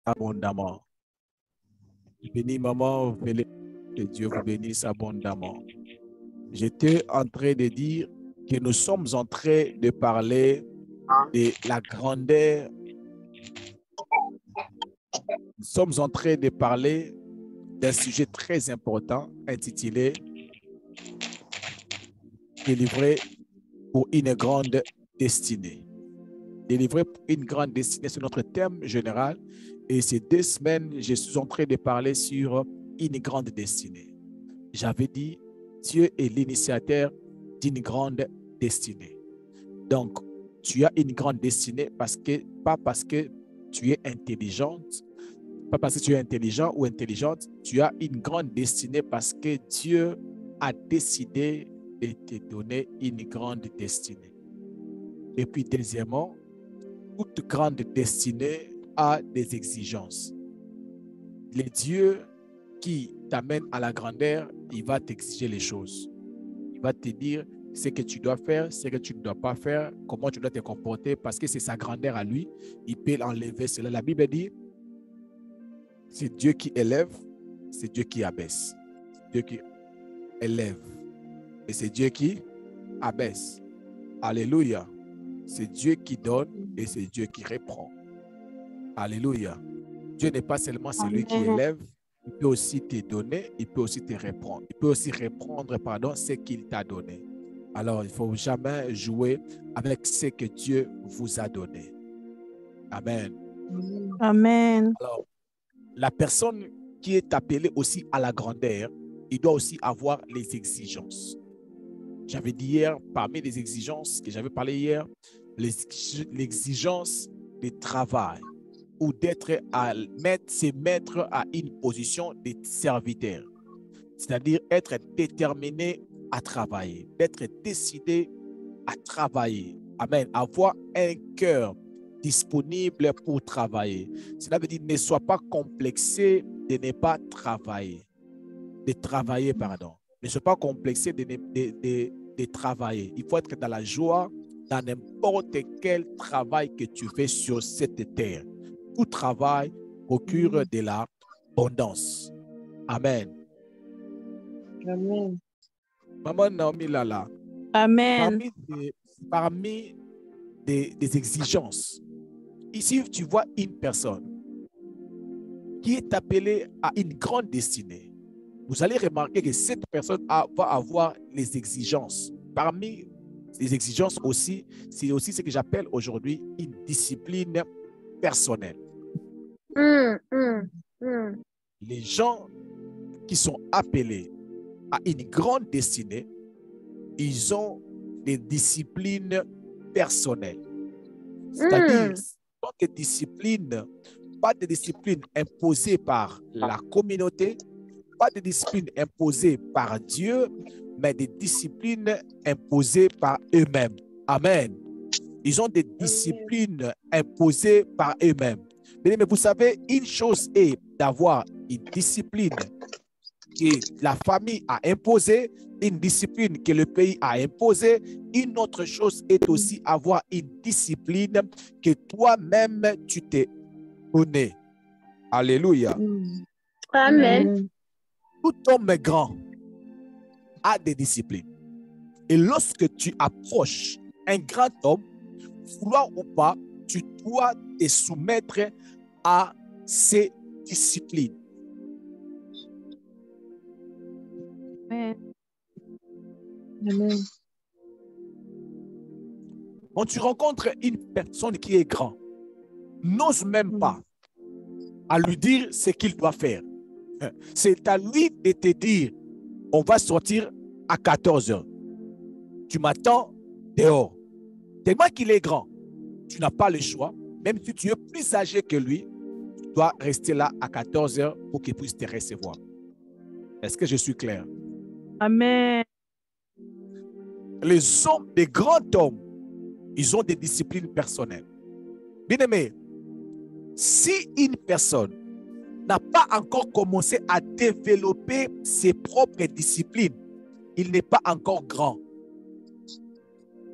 abondamment. Bénis maman, que Dieu vous bénisse abondamment. J'étais en train de dire que nous sommes en train de parler de la grandeur. Nous sommes en train de parler d'un sujet très important intitulé Délivré pour une grande destinée. Délivré pour une grande destinée, c'est notre thème général. Et ces 2 semaines, je suis en train de parler sur une grande destinée. J'avais dit, Dieu est l'initiateur d'une grande destinée. Donc, tu as une grande destinée pas parce que tu es intelligente, pas parce que tu es intelligent ou intelligente, tu as une grande destinée parce que Dieu a décidé de te donner une grande destinée. Et puis, deuxièmement, toute grande destinée a des exigences. Le Dieu qui t'amène à la grandeur, il va t'exiger les choses. Il va te dire ce que tu dois faire, ce que tu ne dois pas faire, comment tu dois te comporter, parce que c'est sa grandeur à lui. Il peut enlever cela. La Bible dit, c'est Dieu qui élève, c'est Dieu qui abaisse. C'est Dieu qui élève. Et c'est Dieu qui abaisse. Alléluia. C'est Dieu qui donne et c'est Dieu qui reprend. Alléluia. Dieu n'est pas seulement celui qui élève, il peut aussi te donner, il peut aussi te reprendre. Il peut aussi reprendre, ce qu'il t'a donné. Alors, il ne faut jamais jouer avec ce que Dieu vous a donné. Amen. Amen. Alors, la personne qui est appelée aussi à la grandeur, il doit aussi avoir les exigences. J'avais dit hier, parmi les exigences que j'avais parlé hier, l'exigence de travail ou se mettre à une position de serviteur. C'est-à-dire être déterminé à travailler, d'être décidé à travailler. Amen. Avoir un cœur disponible pour travailler. Cela veut dire ne sois pas complexé de ne pas travailler. De travailler, pardon. Ne sois pas complexé de travailler. Il faut être dans la joie, dans n'importe quel travail que tu fais sur cette terre. Tout travail procure de l'abondance. Amen. Amen. Maman Naomi Lala. Amen. Parmi des exigences, ici tu vois une personne qui est appelée à une grande destinée. Vous allez remarquer que cette personne va avoir les exigences. Parmi les exigences aussi, c'est aussi ce que j'appelle aujourd'hui une discipline personnelle. Les gens qui sont appelés à une grande destinée, ils ont des disciplines personnelles. C'est-à-dire, pas des disciplines imposées par la communauté, pas de disciplines imposées par Dieu, mais des disciplines imposées par eux-mêmes. Amen. Ils ont des disciplines imposées par eux-mêmes. Mais vous savez, une chose est d'avoir une discipline que la famille a imposée, une discipline que le pays a imposée. Une autre chose est aussi avoir une discipline que toi-même tu t'es donnée. Alléluia. Amen. Tout homme grand a des disciplines. Et lorsque tu approches un grand homme, vouloir ou pas, tu dois te soumettre à ces disciplines. Amen. Amen. Quand tu rencontres une personne qui est grande, n'ose même pas à lui dire ce qu'il doit faire. C'est à lui de te dire, on va sortir à 14h. Tu m'attends dehors. Tellement qu'il est grand, tu n'as pas le choix. Même si tu es plus âgé que lui, tu dois rester là à 14h pour qu'il puisse te recevoir. Est-ce que je suis clair? Amen. Les hommes, les grands hommes, ils ont des disciplines personnelles. Bien aimé, si une personne n'a pas encore commencé à développer ses propres disciplines, il n'est pas encore grand.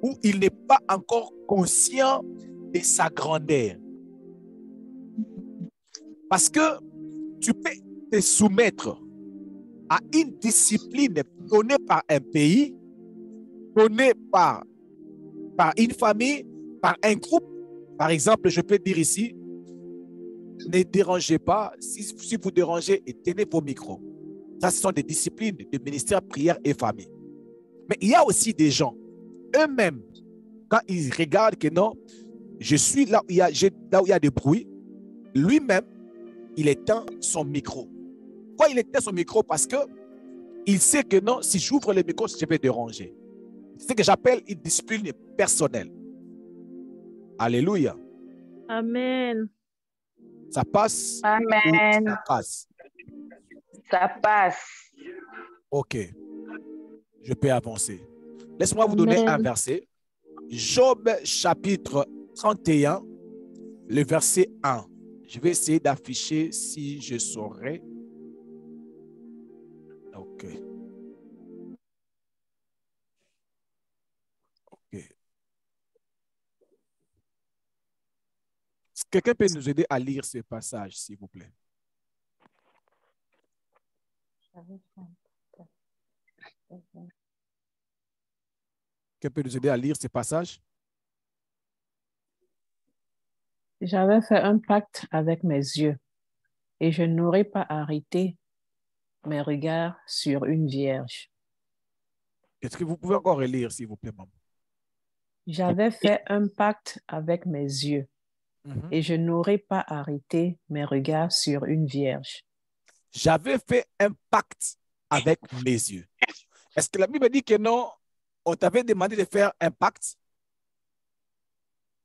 Ou il n'est pas encore conscient de sa grandeur. Parce que tu peux te soumettre à une discipline donnée par un pays, donnée par une famille, par un groupe. Par exemple, je peux dire ici, ne dérangez pas. Si vous dérangez, tenez vos micros. Ça, ce sont des disciplines de ministère, prière et famille. Mais il y a aussi des gens, eux-mêmes, quand ils regardent que non, je suis là où il y a des bruits, lui-même, il éteint son micro. Pourquoi il éteint son micro? Parce qu'il sait que non, si j'ouvre le micro, je vais déranger. C'est ce que j'appelle une discipline personnelle. Alléluia. Amen. Ça passe? Amen. Ça passe. Ça passe. Ok. Je peux avancer. Laisse-moi vous donner un verset. Job chapitre 31, le verset 1. Je vais essayer d'afficher si je saurais. Ok. Ok. Quelqu'un peut nous aider à lire ce passage, s'il vous plaît? Quelqu'un peut nous aider à lire ce passage? J'avais fait un pacte avec mes yeux et je n'aurais pas arrêté mes regards sur une vierge. Est-ce que vous pouvez encore relire, s'il vous plaît, maman? J'avais fait un pacte avec mes yeux et je n'aurais pas arrêté mes regards sur une vierge. J'avais fait un pacte avec mes yeux. Est-ce que la Bible dit que non, on t'avait demandé de faire un pacte?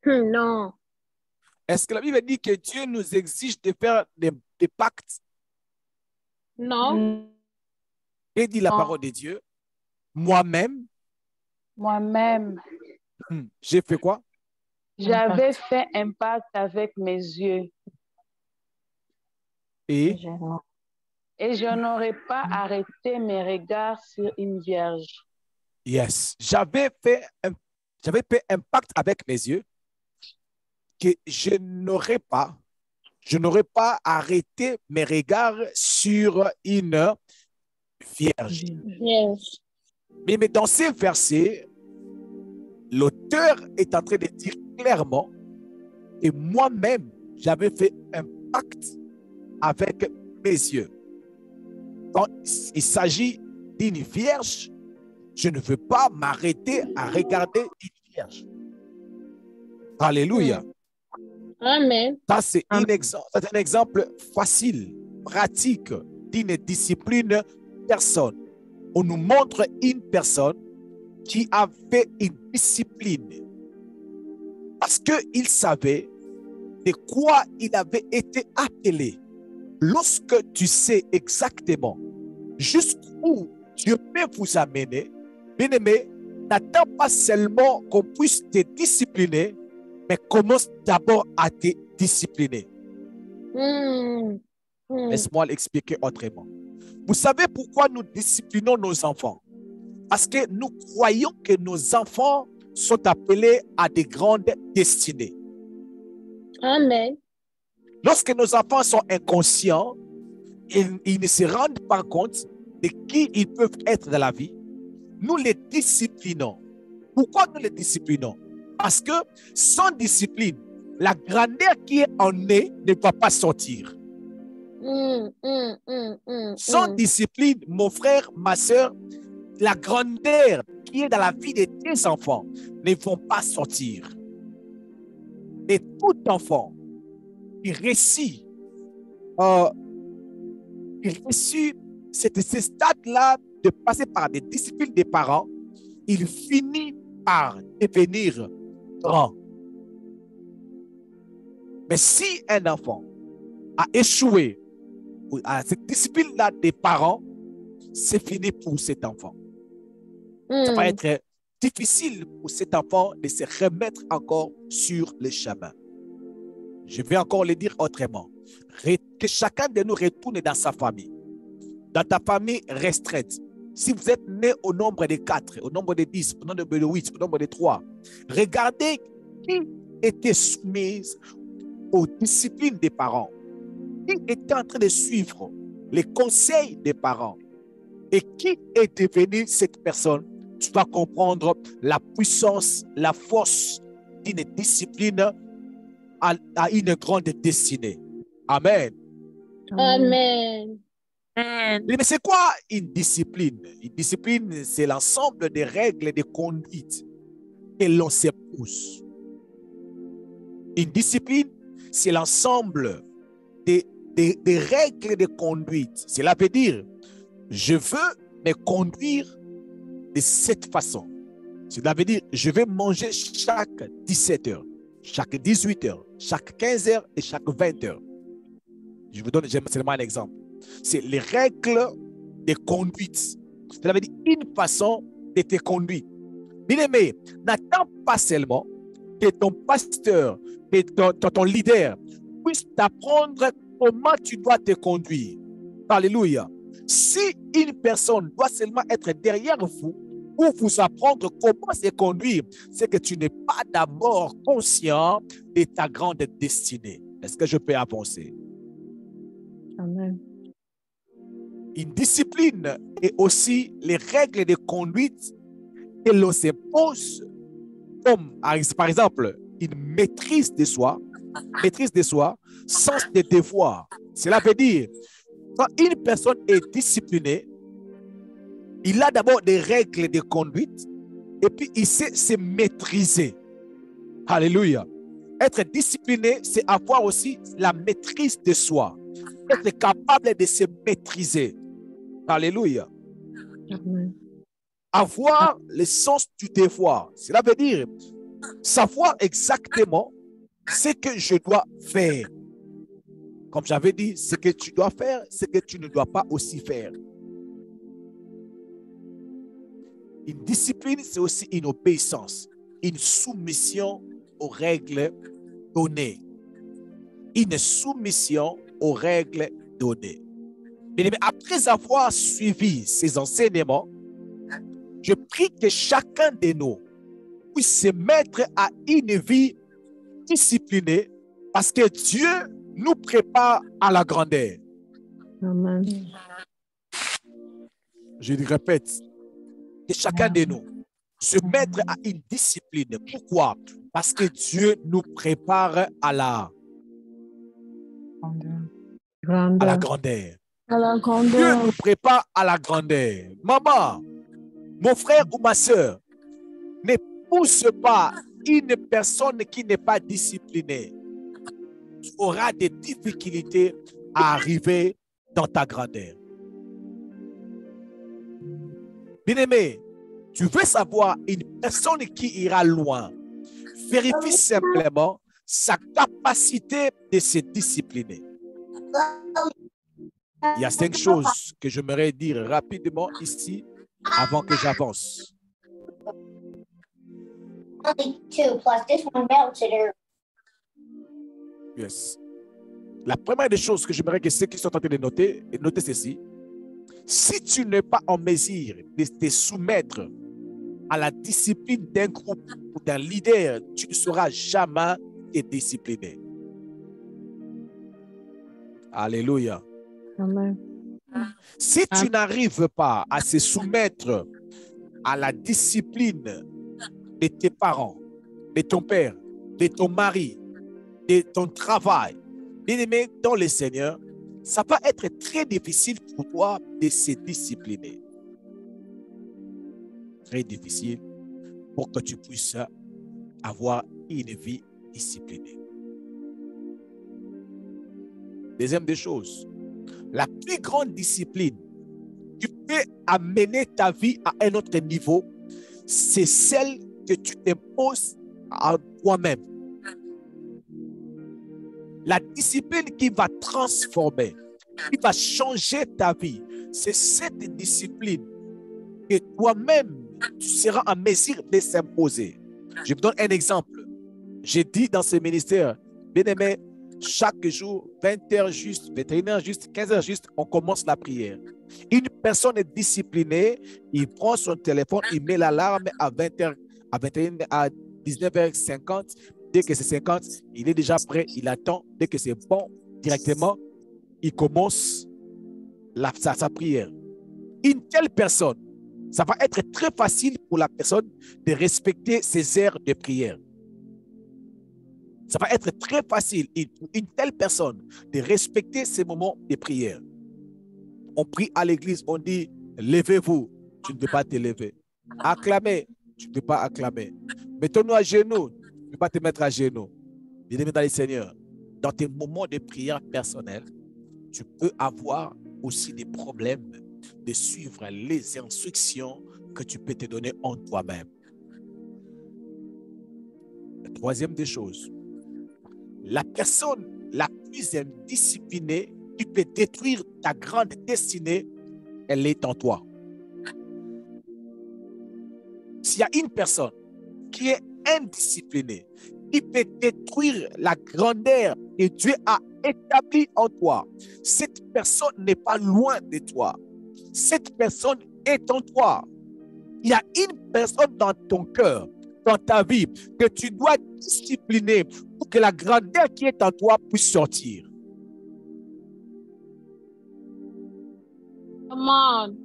Non. Est-ce que la Bible dit que Dieu nous exige de faire des pactes? Non. Et dit la parole de Dieu, moi-même, j'ai fait quoi? J'avais fait un pacte avec mes yeux. Et je n'aurais pas arrêté mes regards sur une vierge. Yes. J'avais fait un pacte avec mes yeux que je n'aurais pas arrêté mes regards sur une vierge. Yes. Mais dans ces versets, l'auteur est en train de dire clairement que moi-même, j'avais fait un pacte avec mes yeux. Quand il s'agit d'une vierge, je ne veux pas m'arrêter à regarder une vierge. Alléluia. Amen. Ça, c'est un exemple facile, pratique d'une discipline personne. On nous montre une personne qui avait une discipline parce qu'il savait de quoi il avait été appelé. Lorsque tu sais exactement jusqu'où Dieu peut vous amener, bien-aimé, n'attends pas seulement qu'on puisse te discipliner, mais commence d'abord à te discipliner. Laisse-moi l'expliquer autrement. Vous savez pourquoi nous disciplinons nos enfants? Parce que nous croyons que nos enfants sont appelés à des grandes destinées. Amen. Lorsque nos enfants sont inconscients, ils ne se rendent pas compte de qui ils peuvent être dans la vie. Nous les disciplinons. Pourquoi nous les disciplinons? Parce que sans discipline, la grandeur qui est en eux ne va pas sortir. Sans discipline, mon frère, ma soeur, la grandeur qui est dans la vie de tes enfants ne vont pas sortir. Et tout enfant qui réussit ce stade-là de passer par des disciplines des parents, il finit par devenir grand. Mais si un enfant a échoué à cette discipline-là des parents, c'est fini pour cet enfant. Ça va être difficile pour cet enfant de se remettre encore sur le chemin. Je vais encore le dire autrement. Que chacun de nous retourne dans sa famille. Dans ta famille restreinte. Si vous êtes né au nombre de 4, au nombre de 10, au nombre de 8, au nombre de 3, regardez qui était soumise aux disciplines des parents. qui était en train de suivre les conseils des parents et qui est devenue cette personne, tu vas comprendre la puissance, la force d'une discipline à une grande destinée. Amen. Amen. Amen. Mais c'est quoi une discipline? Une discipline, c'est l'ensemble des règles de conduite que l'on s'épouse. Une discipline, c'est l'ensemble des règles de conduite. Cela veut dire, je veux me conduire de cette façon. Cela veut dire, je vais manger chaque 17 heures, chaque 18 heures, chaque 15 heures et chaque 20 heures. Je vous donne seulement un exemple. C'est les règles de conduite. Cela veut dire une façon de te conduire. Bien-aimé, n'attends pas seulement que ton pasteur, que ton leader puisse t'apprendre comment tu dois te conduire. Alléluia. Si une personne doit seulement être derrière vous pour vous apprendre comment se conduire, c'est que tu n'es pas d'abord conscient de ta grande destinée. Est-ce que je peux avancer? Amen. Une discipline et aussi les règles de conduite que l'on s'impose, comme par exemple une maîtrise de soi, sens de devoir. Cela veut dire, quand une personne est disciplinée, il a d'abord des règles de conduite et puis il sait se maîtriser. Alléluia. Être discipliné, c'est avoir aussi la maîtrise de soi. Être capable de se maîtriser. Alléluia. Amen. Avoir le sens du devoir. Cela veut dire savoir exactement ce que je dois faire. Comme j'avais dit, ce que tu dois faire, ce que tu ne dois pas aussi faire. Une discipline, c'est aussi une obéissance, une soumission aux règles données. Une soumission aux règles données. Mais après avoir suivi ces enseignements, je prie que chacun de nous puisse se mettre à une vie disciplinée parce que Dieu nous prépare à la grandeur. Amen. Je le répète, que chacun de nous se mettre à une discipline. Pourquoi? Parce que Dieu nous prépare à la grandeur. À la Dieu grandeur. nous prépare à la grandeur. Maman, mon frère ou ma soeur, ne pousse pas une personne qui n'est pas disciplinée. Tu auras des difficultés à arriver dans ta grandeur. Bien-aimé, tu veux savoir une personne qui ira loin. Vérifie simplement sa capacité de se discipliner. Il y a 5 choses que j'aimerais dire rapidement ici avant que j'avance. Only 2 plus this one melted her. Yes. La première des choses que j'aimerais que ceux qui sont en train de noter, notez ceci. Si tu n'es pas en mesure de te soumettre à la discipline d'un groupe ou d'un leader, tu ne seras jamais discipliné. Alléluia. Amen. Si tu n'arrives pas à se soumettre à la discipline de tes parents, de ton père, de ton mari, de ton travail, bien-aimé dans le Seigneur, ça va être très difficile pour toi de se discipliner. Très difficile pour que tu puisses avoir une vie disciplinée. Deuxième des choses, la plus grande discipline qui peut amener ta vie à un autre niveau, c'est celle que tu t'imposes à toi-même. La discipline qui va transformer, qui va changer ta vie, c'est cette discipline que toi-même, tu seras en mesure de s'imposer. Je vous donne un exemple. J'ai dit dans ce ministère, bien aimé, chaque jour, 20h juste, 21h juste, 15h juste, on commence la prière. Une personne est disciplinée, il prend son téléphone, il met l'alarme à 20h, à 21h, à 19h50. Dès que c'est 50, il est déjà prêt, il attend. Dès que c'est bon, directement, il commence sa prière. Une telle personne, ça va être très facile pour la personne de respecter ses heures de prière. Ça va être très facile pour une telle personne de respecter ses moments de prière. On prie à l'église, on dit, levez-vous, tu ne peux pas te lever. Acclamez, tu ne peux pas acclamer. Mettons-nous à genoux, tu ne peux pas te mettre à genoux. Bien-aimé dans le Seigneur, dans tes moments de prière personnels, tu peux avoir aussi des problèmes de suivre les instructions que tu peux te donner en toi-même. La troisième des choses, la personne la plus indisciplinée qui peut détruire ta grande destinée, elle est en toi. S'il y a une personne qui est indisciplinée, qui peut détruire la grandeur que Dieu a établie en toi, cette personne n'est pas loin de toi. Cette personne est en toi. Il y a une personne dans ton cœur, dans ta vie, que tu dois discipliner pour que la grandeur qui est en toi puisse sortir. Come on.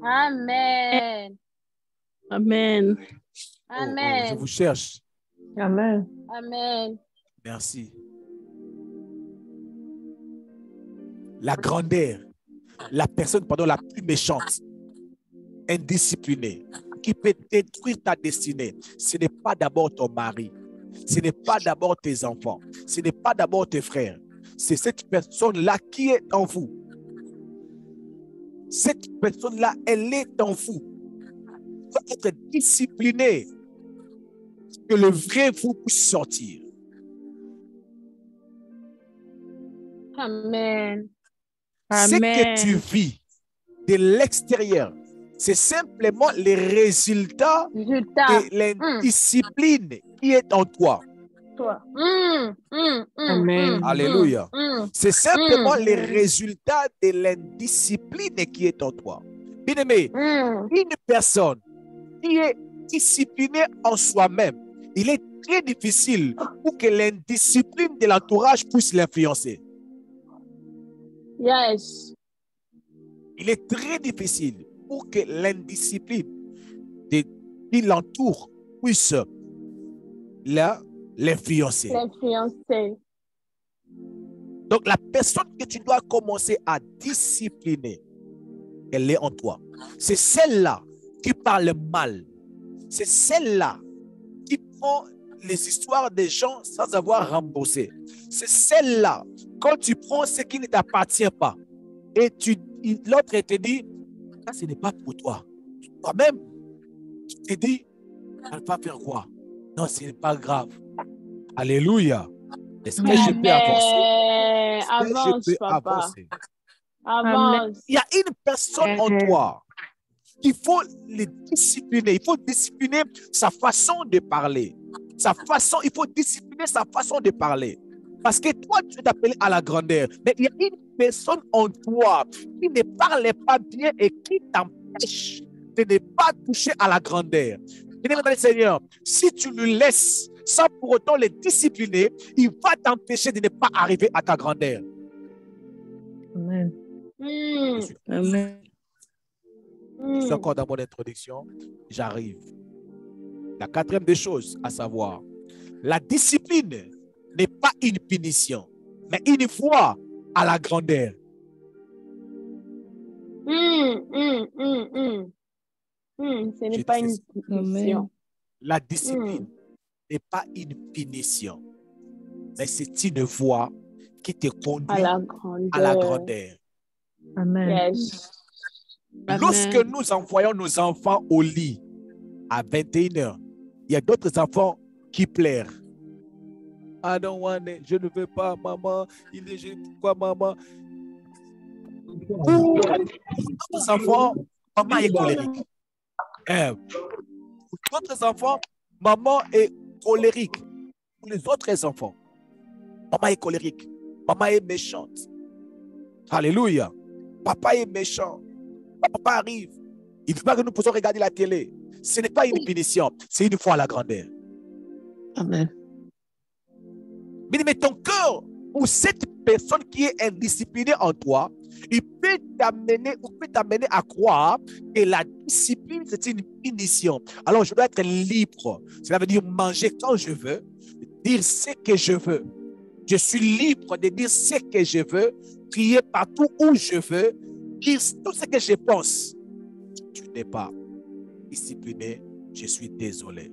Amen. Amen. Amen. Je vous cherche. Amen. Amen. Merci. La grandeur, la personne la plus méchante, indisciplinée, qui peut détruire ta destinée, ce n'est pas d'abord ton mari, ce n'est pas d'abord tes enfants, ce n'est pas d'abord tes frères, c'est cette personne-là qui est en vous. Cette personne-là, elle est en vous. Il faut être discipliné pour que le vrai vous puisse sortir. Amen. Ce Amen. que tu vis de l'extérieur, c'est simplement les résultats de l'indiscipline qui est en toi. Amen. Alléluia. C'est simplement les résultats de l'indiscipline qui est en toi. Bien-aimé, une personne qui est disciplinée en soi-même, il est très difficile pour que l'indiscipline de l'entourage puisse l'influencer. Yes. Il est très difficile pour que l'indiscipline qui l'entoure puisse l'influencer. L'influencer. Donc, la personne que tu dois commencer à discipliner, elle est en toi. C'est celle-là qui parle mal. C'est celle-là qui prend les histoires des gens sans avoir remboursé. C'est celle-là, quand tu prends ce qui ne t'appartient pas, et l'autre te dit, ça, ce n'est pas pour toi. Toi-même, tu te dis, elle va faire quoi? Non, ce n'est pas grave. Alléluia. Est-ce que je peux avancer? Est-ce que Avance, je peux papa. avancer? Avance. Il y a une personne en toi qu'il faut les discipliner. Il faut discipliner sa façon de parler. Il faut discipliner sa façon de parler. Parce que toi, tu es appelé à la grandeur. Mais il y a une personne en toi qui ne parle pas bien et qui t'empêche de ne pas toucher à la grandeur. Bien-aimé dans le Seigneur, si tu le laisses sans pour autant le discipliner, il va t'empêcher de ne pas arriver à ta grandeur. Amen. Amen. Je suis encore dans mon introduction. J'arrive. La quatrième des choses à savoir, la discipline n'est pas une punition, mais une voie à la grandeur. Ce n'est pas une punition. La discipline n'est pas une punition, mais c'est une voie qui te conduit à la grandeur. Amen. Yes. Lorsque nous envoyons nos enfants au lit à 21h, il y a d'autres enfants qui pleurent. I don't want it. Je ne veux pas, maman. Pourquoi, maman? Pour d'autres enfants, maman est colérique. Pour d'autres enfants, maman est colérique. Pour les autres enfants, maman est colérique. Maman est méchante. Alléluia. Papa est méchant. Papa arrive. Il ne veut pas que nous puissions regarder la télé. Ce n'est pas une punition, c'est une foi à la grandeur. Amen. Mais ton cœur ou cette personne qui est indisciplinée en toi, il peut t'amener à croire que la discipline, c'est une punition. Alors, je dois être libre. Cela veut dire manger quand je veux, dire ce que je veux. Je suis libre de dire ce que je veux, prier partout où je veux, dire tout ce que je pense. Si tu n'es pas discipliné, je suis désolé.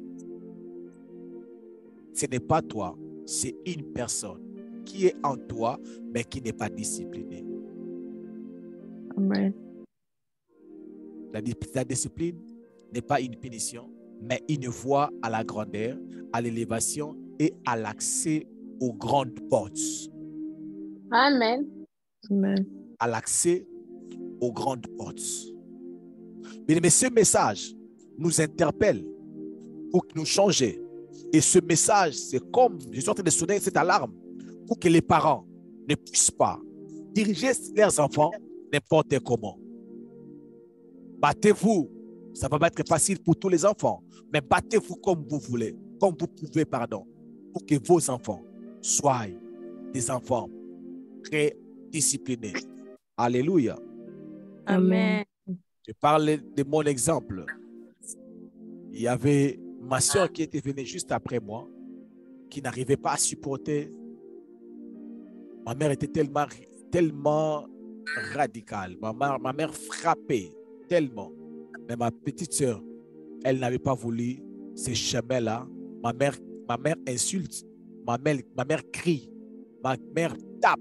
Ce n'est pas toi, c'est une personne qui est en toi, mais qui n'est pas disciplinée. Amen. La discipline n'est pas une punition, mais une voie à la grandeur, à l'élévation et à l'accès aux grandes portes. Amen. Amen. À l'accès aux grandes portes. Mais ce message nous interpelle pour nous changer. Et ce message, c'est comme, je suis en train de sonner cette alarme pour que les parents ne puissent pas diriger leurs enfants n'importe comment. Battez-vous. Ça va pas être facile pour tous les enfants, mais battez-vous comme vous voulez, comme vous pouvez, pardon, pour que vos enfants soient des enfants très disciplinés. Alléluia. Amen. Je parle de mon exemple. Il y avait ma soeur qui était venue juste après moi, qui n'arrivait pas à supporter. Ma mère était tellement radicale. Ma mère frappait tellement. Mais ma petite soeur, elle n'avait pas voulu ce chemin-là. Ma mère insulte. Ma mère crie. Ma mère tape.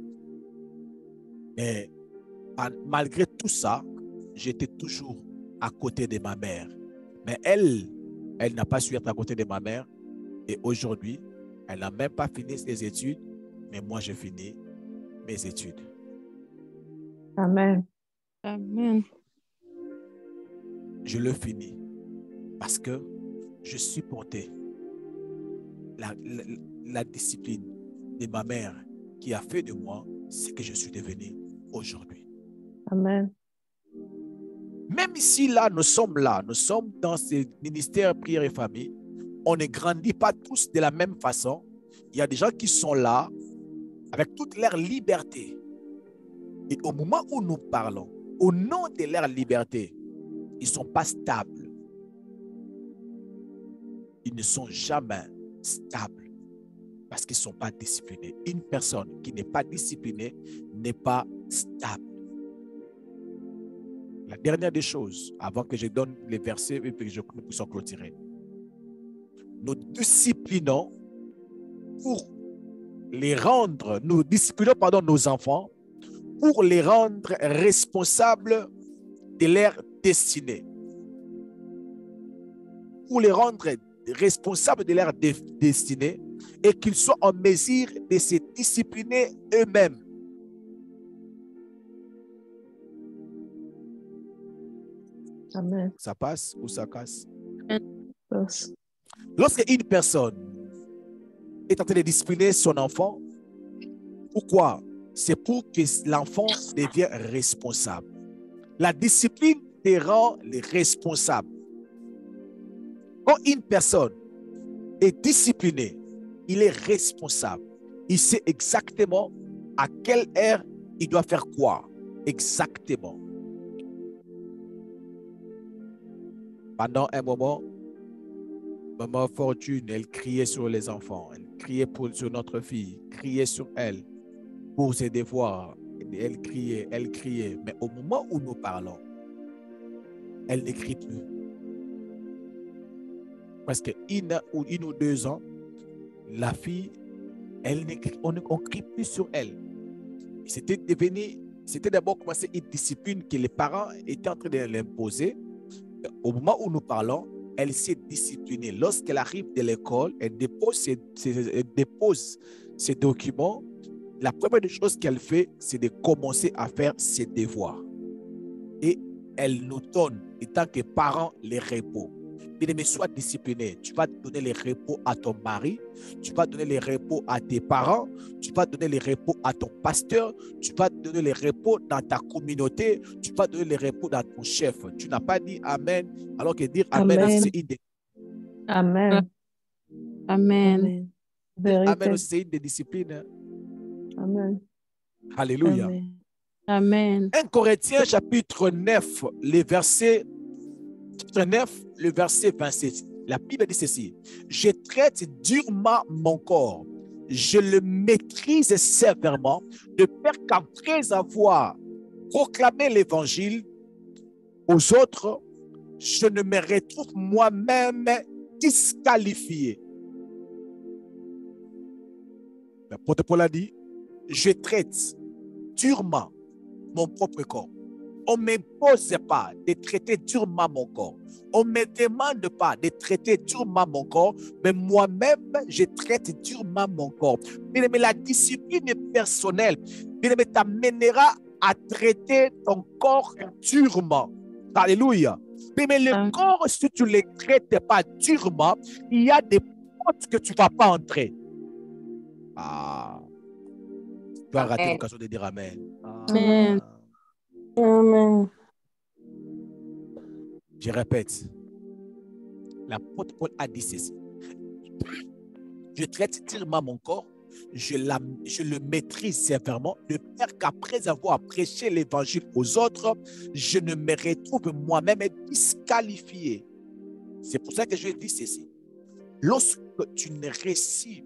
Mais malgré tout ça, j'étais toujours à côté de ma mère. Mais elle n'a pas su être à côté de ma mère. Et aujourd'hui, elle n'a même pas fini ses études. Mais moi, j'ai fini mes études. Amen. Amen. Je le finis parce que je supportais la discipline de ma mère qui a fait de moi ce que je suis devenu aujourd'hui. Amen. Même ici, nous sommes dans ce ministère prière et famille, on ne grandit pas tous de la même façon. Il y a des gens qui sont là avec toute leur liberté. Et au moment où nous parlons, au nom de leur liberté, ils ne sont pas stables. Ils ne sont jamais stables parce qu'ils ne sont pas disciplinés. Une personne qui n'est pas disciplinée n'est pas stable. La dernière des choses, avant que je donne les versets et que nous puissions clôturer. Nous disciplinons nous disciplinons nos enfants pour les rendre responsables de leur destinée. Pour les rendre responsables de leur destinée et qu'ils soient en mesure de se discipliner eux-mêmes. Amen. Ça passe ou ça casse? Passe. Lorsque une personne est en train de discipliner son enfant, pourquoi? C'est pour que l'enfant devienne responsable. La discipline te rend responsable. Quand une personne est disciplinée, il est responsable. Il sait exactement à quelle heure il doit faire quoi. Exactement. Pendant un moment, maman Fortune, elle criait sur les enfants. Elle criait sur notre fille. Criait sur elle pour ses devoirs. Elle criait. Mais au moment où nous parlons, elle ne crie plus. Parce que une ou 2 ans, la fille, on ne crie plus sur elle. C'était d'abord commencé une discipline que les parents étaient en train de l'imposer. Au moment où nous parlons, elle s'est disciplinée. Lorsqu'elle arrive de l'école, elle dépose ses documents. La première chose qu'elle fait, c'est de commencer à faire ses devoirs. Et elle nous donne, en tant que parents, les repos. Bien-aimé, sois discipliné. Tu vas donner les repos à ton mari, tu vas donner les repos à tes parents, tu vas donner les repos à ton pasteur, tu vas donner les repos dans ta communauté, tu vas donner les repos dans ton chef. Tu n'as pas dit Amen, alors que dire Amen, c'est idée. Amen. Amen. Vérité. Amen, c'est une des disciplines. Hein. Amen. Alléluia. Amen. Amen. 1 Corinthiens chapitre 9, le verset 27. La Bible dit ceci. Je traite durement mon corps. Je le maîtrise sévèrement, de peur qu'après avoir proclamé l'évangile aux autres, je ne me retrouve moi-même disqualifié. L'apôtre Paul a dit, je traite durement mon propre corps. On ne m'impose pas de traiter durement mon corps. On ne me demande pas de traiter durement mon corps, mais moi-même, je traite durement mon corps. Mais la discipline personnelle, t'amènera à traiter ton corps durement. Alléluia. Mais le corps, si tu ne le traites pas durement, il y a des portes que tu ne vas pas entrer. Ah. Tu vas rater l'occasion de dire Amen. Amen. Amen. Je répète, l'apôtre Paul a dit ceci. Je traite durement mon corps, je le maîtrise sévèrement, de peur qu'après avoir prêché l'évangile aux autres, je ne me retrouve moi-même disqualifié. C'est pour ça que je dis ceci. Lorsque tu ne réussis,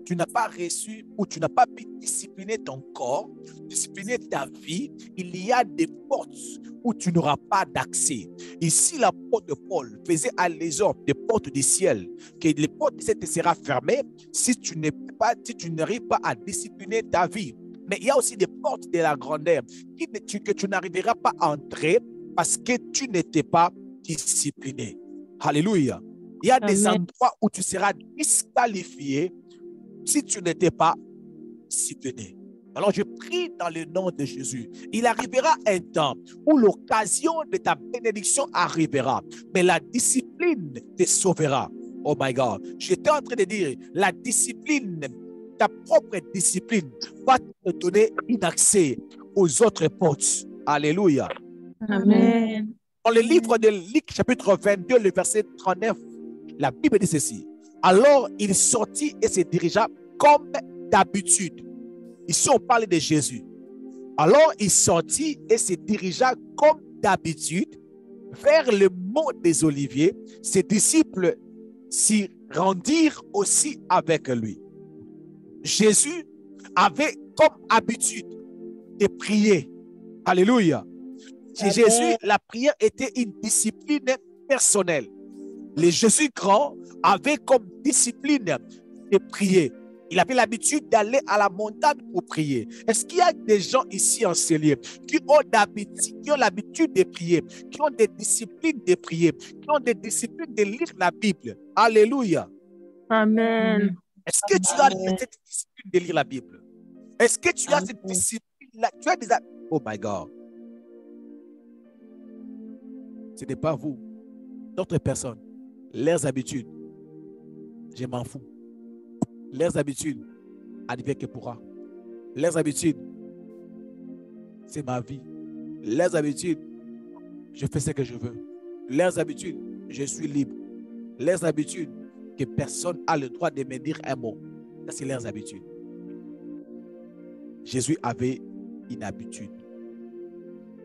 tu n'as pas reçu ou tu n'as pas pu discipliner ton corps, discipliner ta vie, il y a des portes où tu n'auras pas d'accès. Ici, l'apôtre Paul faisait allusion des portes du ciel, que les portes du ciel te seront fermées si tu n'arrives pas à discipliner ta vie. Mais il y a aussi des portes de la grandeur que tu n'arriveras pas à entrer parce que tu n'étais pas discipliné. Alléluia. Il y a des endroits où tu seras disqualifié si tu n'étais pas discipliné. Alors je prie dans le nom de Jésus. Il arrivera un temps où l'occasion de ta bénédiction arrivera, mais la discipline te sauvera. Oh my God. J'étais en train de dire, la discipline, ta propre discipline va te donner un accès aux autres portes. Alléluia. Amen. Dans le livre de Luc, chapitre 22, le verset 39, la Bible dit ceci. Alors il sortit et se dirigea comme d'habitude. Ici, on parle de Jésus. Alors il sortit et se dirigea comme d'habitude vers le mont des Oliviers. Ses disciples s'y rendirent aussi avec lui. Jésus avait comme habitude de prier. Alléluia. Chez Jésus, la prière était une discipline personnelle. Le Jésus grand avait comme discipline de prier. Il avait l'habitude d'aller à la montagne pour prier. Est-ce qu'il y a des gens ici en ce lieu qui ont l'habitude de prier, qui ont des disciplines de prier, qui ont des disciplines de lire la Bible? Alléluia. Amen. Est-ce que tu as cette discipline de lire la Bible? Est-ce que tu as cette discipline-là? Tu as des... Oh my God. Ce n'est pas vous, d'autres personnes. Leurs habitudes, je m'en fous. Leurs habitudes, advienne que pourra. Leurs habitudes, c'est ma vie. Leurs habitudes, je fais ce que je veux. Leurs habitudes, je suis libre. Leurs habitudes, que personne n'a le droit de me dire un mot. Ça, c'est leurs habitudes. Jésus avait une habitude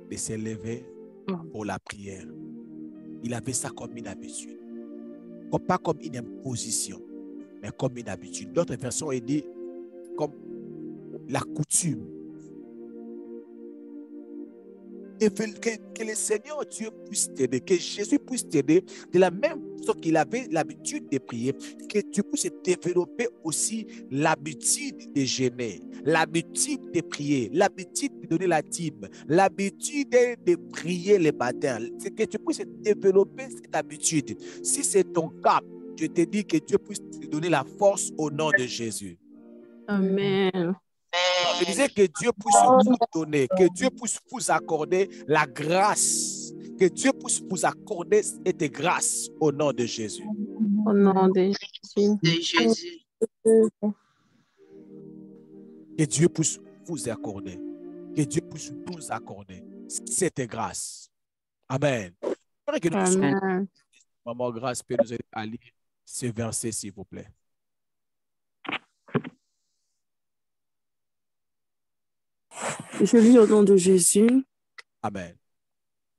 de se lever pour la prière. Il avait ça comme une habitude. Pas comme une imposition, mais comme une habitude. D'autres versions ont dit comme la coutume. Et que le Seigneur Dieu puisse t'aider, que Jésus puisse t'aider de la même façon qu'il avait l'habitude de prier, que tu puisses développer aussi l'habitude de jeûner, l'habitude de prier, l'habitude de donner la dîme, l'habitude de prier le matin. C'est que tu puisses développer cette habitude. Si c'est ton cas, je te dis que Dieu puisse te donner la force au nom de Jésus. Amen. Je disais que Dieu puisse vous donner, que Dieu puisse vous accorder la grâce, que Dieu puisse vous accorder cette grâce au nom de Jésus. Au nom de Jésus. Que Dieu puisse vous accorder, que Dieu puisse nous accorder cette grâce. Amen. Amen. Maman, grâce peut nous aider à lire ce verset, s'il vous plaît. Je lis au nom de Jésus Amen.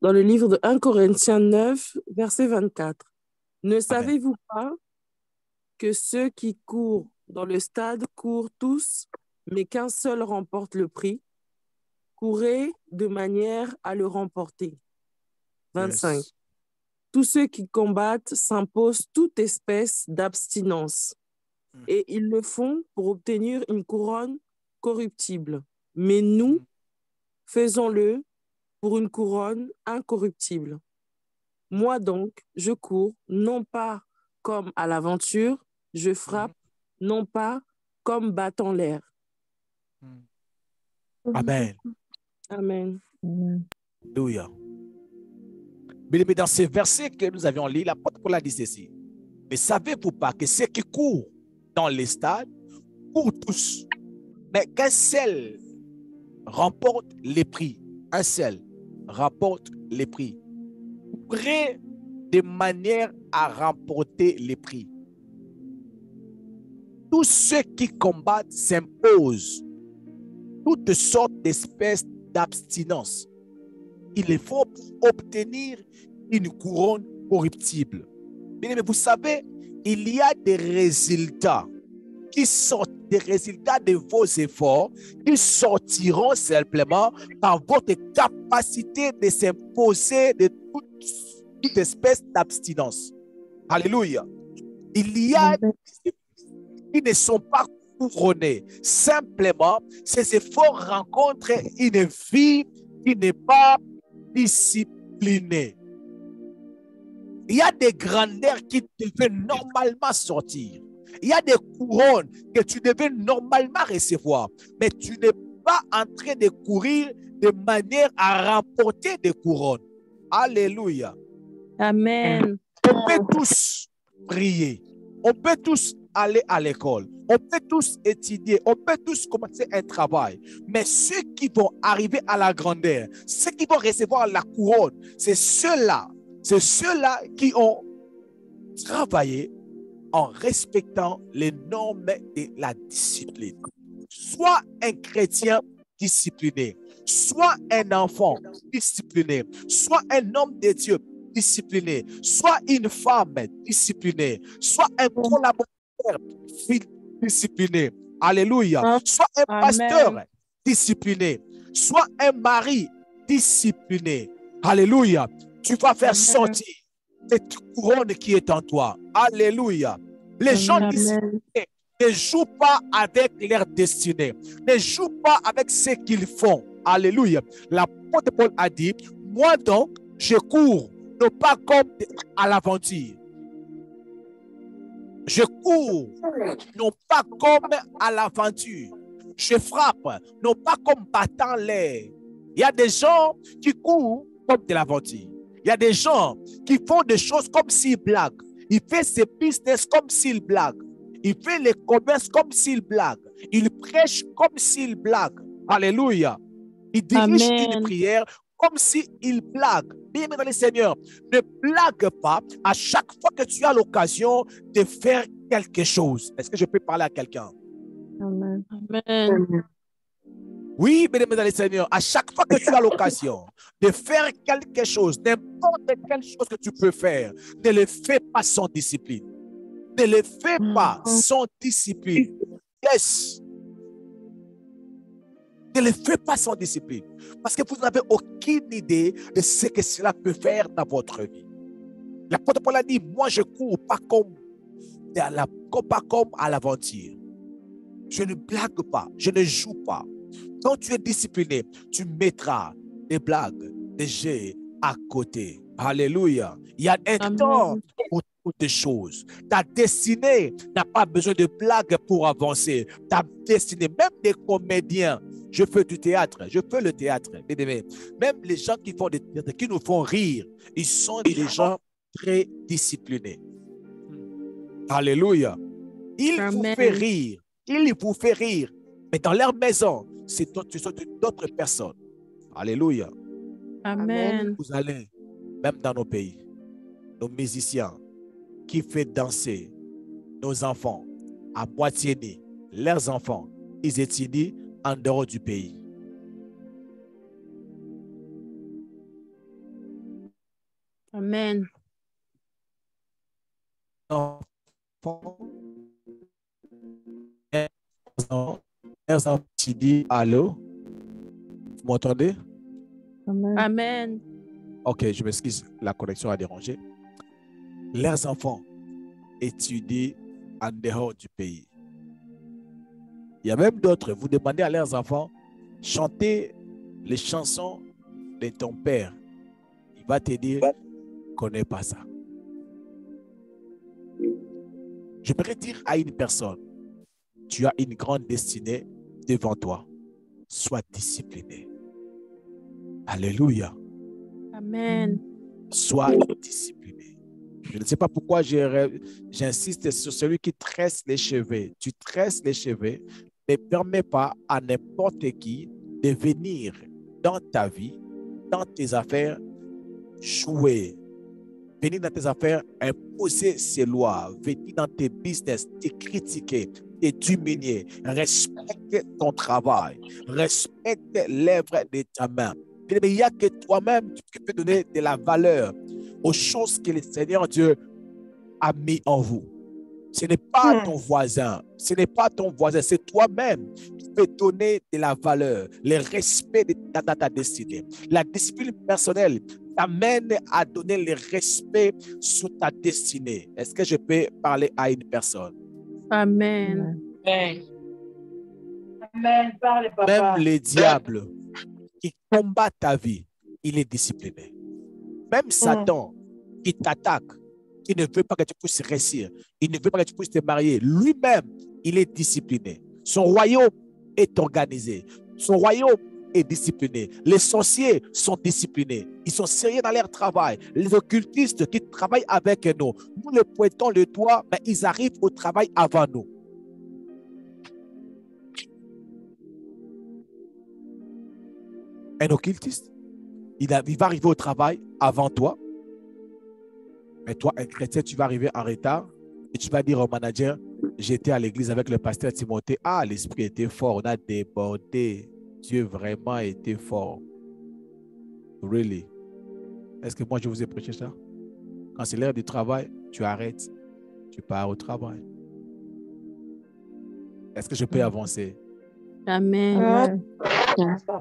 dans le livre de 1 Corinthiens 9, verset 24. Ne savez-vous pas que ceux qui courent dans le stade courent tous, mais qu'un seul remporte le prix? Courez de manière à le remporter. 25. Yes. Tous ceux qui combattent s'imposent toute espèce d'abstinence, et ils le font pour obtenir une couronne corruptible. Mais nous, faisons-le pour une couronne incorruptible. Moi donc, je cours, non pas comme à l'aventure, je frappe, non pas comme battant l'air. Amen. Amen. Alléluia. Bien-aimés, dans ces versets que nous avions lus, l'apôtre Paul a dit ceci. Mais savez-vous pas que ceux qui courent dans les stades courent tous, mais qu'un seul remporte les prix. Un seul remporte les prix. Courez de manière à remporter les prix. Tous ceux qui combattent s'imposent toutes sortes d'espèces d'abstinence. Il faut obtenir une couronne corruptible. Mais vous savez, il y a des résultats qui sortent, des résultats de vos efforts, qui sortiront simplement par votre capacité de s'imposer de toute espèce d'abstinence. Alléluia. Il y a des qui ne sont pas couronnés. Simplement, ces efforts rencontrent une vie qui n'est pas disciplinée. Il y a des grandeurs qui devaient normalement sortir. Il y a des couronnes que tu devais normalement recevoir. Mais tu n'es pas en train de courir de manière à remporter des couronnes. Alléluia. Amen. On peut tous prier. On peut tous aller à l'école. On peut tous étudier. On peut tous commencer un travail. Mais ceux qui vont arriver à la grandeur, ceux qui vont recevoir la couronne, c'est ceux-là qui ont travaillé en respectant les normes de la discipline. Soit un chrétien discipliné, soit un enfant discipliné, soit un homme de Dieu discipliné, soit une femme disciplinée, soit un collaborateur discipliné. Alléluia. Soit un pasteur discipliné, soit un mari discipliné. Alléluia. Tu vas faire sortir cette couronne qui est en toi. Alléluia. Les gens disciplinés ne jouent pas avec leur destinée. Ne jouent pas avec ce qu'ils font. Alléluia. L'apôtre Paul a dit, moi donc, je cours, non pas comme à l'aventure. Je cours, non pas comme à l'aventure. Je frappe, non pas comme battant l'air. Il y a des gens qui courent comme de l'aventure. Il y a des gens qui font des choses comme s'ils blaguent. Ils font ses business comme s'ils blaguent. Ils font les commerces comme s'ils blaguent. Ils prêchent comme s'ils blaguent. Alléluia. Ils dirigent une prière comme s'ils blaguent. Bien dans le Seigneur, ne blague pas à chaque fois que tu as l'occasion de faire quelque chose. Est-ce que je peux parler à quelqu'un? Amen. Amen. Oui, bien dans le Seigneur, à chaque fois que tu as l'occasion de faire quelque chose, n'importe quelle chose que tu peux faire, ne le fais pas sans discipline. Ne le fais pas sans discipline. Yes. Ne le fais pas sans discipline. Parce que vous n'avez aucune idée de ce que cela peut faire dans votre vie. L'apôtre Paul a dit, moi je cours pas comme à l'aventure. Je ne blague pas, je ne joue pas. Quand tu es discipliné, tu mettras des blagues, des jeux à côté. Alléluia. Il y a un temps pour toutes choses. Ta destinée n'a pas besoin de blagues pour avancer. Ta destinée, même les comédiens, je fais du théâtre, je fais le théâtre. Même les gens qui font du théâtre, qui nous font rire, ils sont des gens très disciplinés. Alléluia. Ils vous font rire. Ils vous font rire. Mais dans leur maison, ce sont d'autres personnes. Alléluia. Amen. Vous allez, même dans nos pays, nos musiciens qui font danser nos enfants à moitié nés, leurs enfants, ils étudient en dehors du pays. Amen. Enfants, tu dis allô? Vous m'entendez? Amen. Amen. Ok, je m'excuse, la connexion a dérangé. Leurs enfants étudient en dehors du pays. Il y a même d'autres, vous demandez à leurs enfants, chantez les chansons de ton père. Il va te dire, ne connais pas ça. Je pourrais dire à une personne, tu as une grande destinée devant toi. Sois discipliné. Alléluia. Amen. Sois discipliné. Je ne sais pas pourquoi j'insiste sur celui qui tresse les cheveux. Tu tresses les cheveux, ne permets pas à n'importe qui de venir dans ta vie, dans tes affaires, jouer. Venir dans tes affaires, imposer ses lois. Venir dans tes business, te critiquer, te d'humilier. Respecte ton travail. Respecte l'œuvre de ta main. Il n'y a que toi-même qui peux donner de la valeur aux choses que le Seigneur Dieu a mis en vous. Ce n'est pas ton voisin, ce n'est pas ton voisin, c'est toi-même qui peux donner de la valeur, le respect de ta destinée. La discipline personnelle t'amène à donner le respect sur ta destinée. Est-ce que je peux parler à une personne? Amen. Amen. Amen. Parle, papa. Même le diable qui combat ta vie, il est discipliné. Même Satan qui t'attaque, qui ne veut pas que tu puisses réussir, il ne veut pas que tu puisses te marier, lui-même, il est discipliné. Son royaume est organisé. Son royaume est discipliné. Les sorciers sont disciplinés. Ils sont sérieux dans leur travail. Les occultistes qui travaillent avec nous, nous les pointons le doigt, mais ils arrivent au travail avant nous. Un occultiste, il va arriver au travail avant toi. Mais toi, un chrétien, tu vas arriver en retard et tu vas dire au manager, j'étais à l'église avec le pasteur Timothée. Ah, l'esprit était fort, on a débordé. Dieu vraiment était fort. Really? Est-ce que moi, je vous ai prêché ça? Quand c'est l'heure du travail, tu arrêtes. Tu pars au travail. Est-ce que je peux avancer? Amen.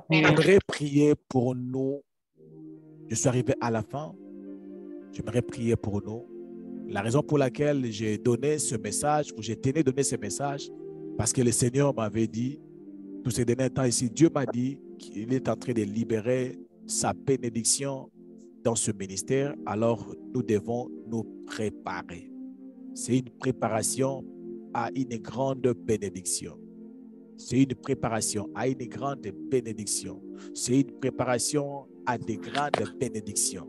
J'aimerais prier pour nous. Je suis arrivé à la fin. J'aimerais prier pour nous. La raison pour laquelle j'ai donné ce message, ou j'ai tenu à donner ce message, parce que le Seigneur m'avait dit, tous ces derniers temps ici, Dieu m'a dit qu'il est en train de libérer sa bénédiction dans ce ministère. Alors, nous devons nous préparer. C'est une préparation à une grande bénédiction. C'est une préparation à une grande bénédiction. C'est une préparation à des grandes bénédictions.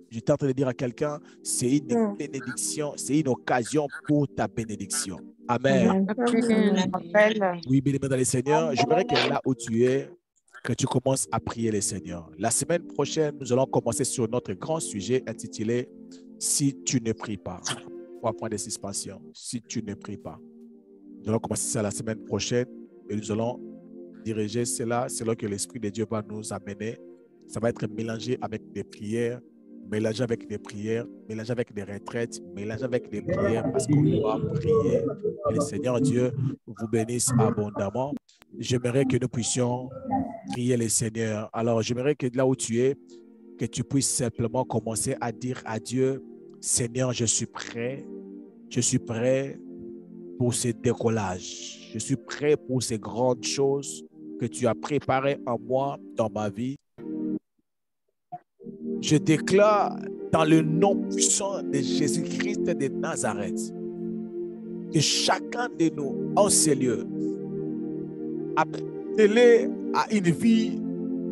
Je suis en train de dire à quelqu'un, c'est une bénédiction, c'est une occasion pour ta bénédiction. Amen. Amen. Oui, bien-aimé dans le Seigneur, j'aimerais que là où tu es, que tu commences à prier le Seigneur. La semaine prochaine, nous allons commencer sur notre grand sujet intitulé « Si tu ne pries pas ». 3 points de suspension. Si tu ne pries pas. Nous allons commencer ça la semaine prochaine et nous allons diriger cela selon que l'Esprit de Dieu va nous amener. Ça va être mélangé avec des prières, mélangé avec des prières, mélangé avec des retraites, mélangé avec des prières parce qu'on doit prier. Et le Seigneur Dieu vous bénisse abondamment. J'aimerais que nous puissions prier le Seigneur. Alors, j'aimerais que là où tu es, que tu puisses simplement commencer à dire à Dieu, Seigneur, je suis prêt pour ce décollage. Je suis prêt pour ces grandes choses que tu as préparées en moi, dans ma vie. Je déclare dans le nom puissant de Jésus-Christ de Nazareth que chacun de nous, en ces lieux, appelé à une vie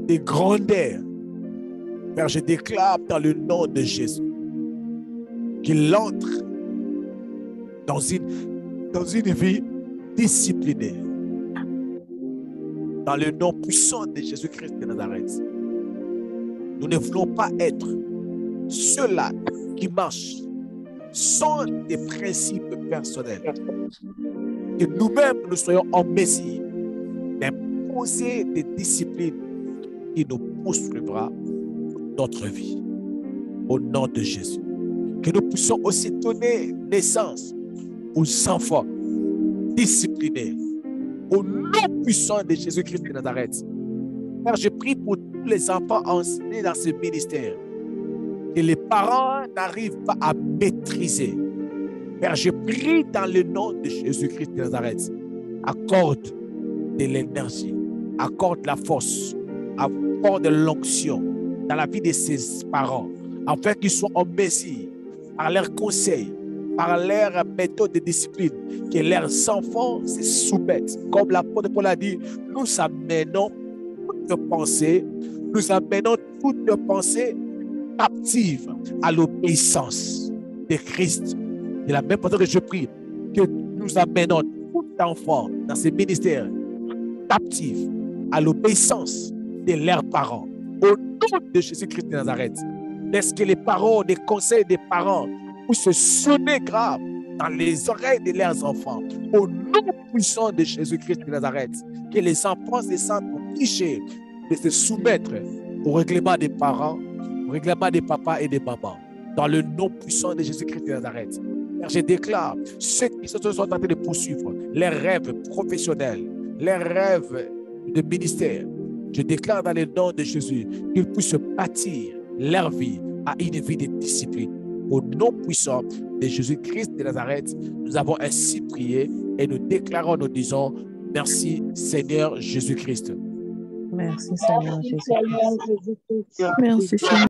de grandeur. Père, je déclare dans le nom de Jésus qu'il entre dans une vie disciplinée. Dans le nom puissant de Jésus-Christ de Nazareth. Nous ne voulons pas être ceux-là qui marchent sans des principes personnels. Que nous-mêmes, nous soyons en mesure d'imposer des disciplines qui nous poursuivra notre vie. au nom de Jésus. Que nous puissions aussi donner naissance aux enfants disciplinés, au nom puissant de Jésus-Christ de Nazareth. Père, je prie pour tous les enfants enseignés dans ce ministère, que les parents n'arrivent pas à maîtriser. Père, je prie dans le nom de Jésus-Christ de Nazareth, accorde de l'énergie, accorde la force, accorde de l'onction dans la vie de ces parents, afin qu'ils soient en mesure, par leurs conseils, par leur méthode de discipline, que leurs enfants se soumettent. Comme l'apôtre Paul a dit, nous amenons toutes pensées, captives à l'obéissance de Christ. De la même façon que je prie, que nous amenons tout enfant dans ce ministère captif à l'obéissance de leurs parents. Au nom de Jésus-Christ de Nazareth, laisse que les paroles, les conseils des parents puissent sonner grave dans les oreilles de leurs enfants. Au nom puissant de Jésus-Christ de Nazareth, que les enfants se sentent obligés de se soumettre au règlement des parents, au règlement des papas et des mamans. Dans le nom puissant de Jésus-Christ de Nazareth. Je déclare, ceux qui sont en train de poursuivre leurs rêves professionnels, leurs rêves de ministère, je déclare dans le nom de Jésus qu'ils puissent bâtir leur vie à une vie de discipline. Au nom puissant de Jésus-Christ de Nazareth, nous avons ainsi prié et nous déclarons, nous disons, merci Seigneur Jésus-Christ. Merci Seigneur Jésus-Christ. Merci Seigneur.